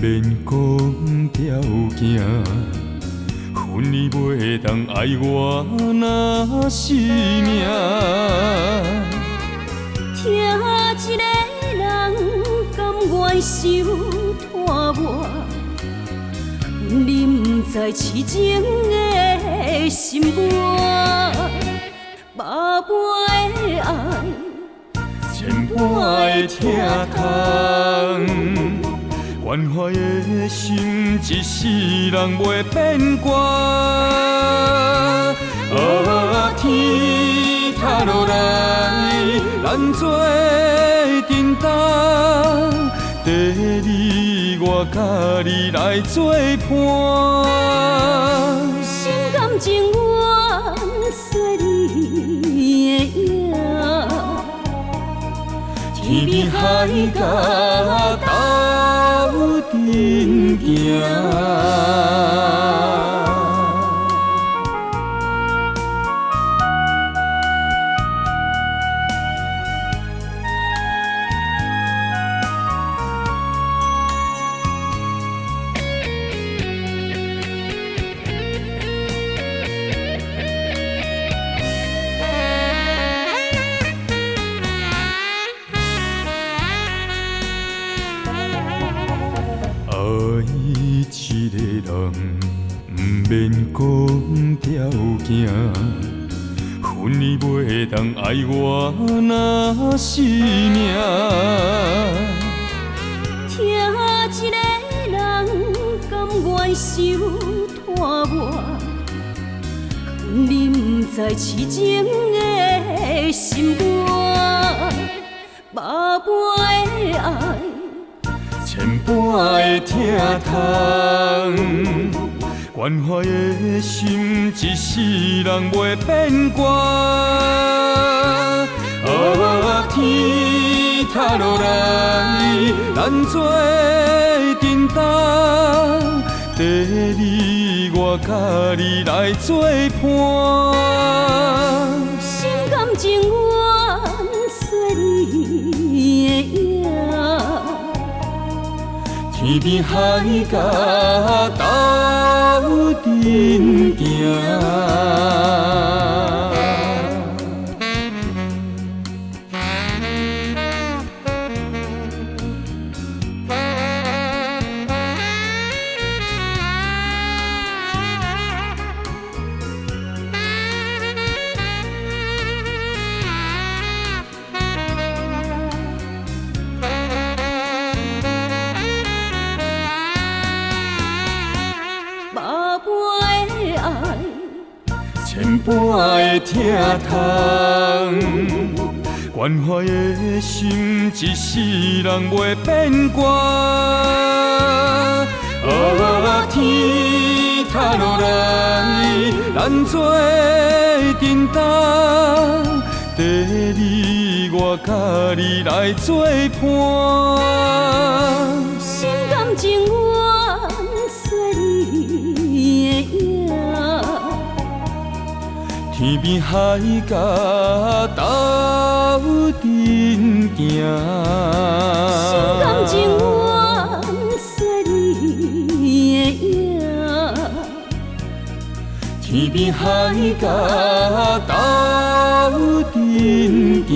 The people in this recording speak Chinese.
免讲条件，恨你袂当爱我若是命。听一个人甘愿受拖磨，你不知痴情的心肝，百般的爱，千般的疼痛。怨怀的心，一世人袂变卦。天塌落来，咱做阵担。第二，我甲你来做伴。心甘情愿随你的影，天边海角斗阵行。爱一个人，不免讲条件，恨你袂当爱我若是命。听一个人甘愿受拖磨，恨你不知痴情的心肝，百般的爱。千般的疼痛，怨怀的心，一世人袂变卦。天塌落来，咱做阵担。第二，我甲你来做伴。心甘情愿随你的影。天边海角斗阵行。千般的疼痛，怨怀的心，一世人袂变卦。天塌落来，咱做阵担。第二，我甲你来做伴。心甘情愿随你的影。天边海角斗阵行。心甘情愿随你的影。天边海角斗阵行。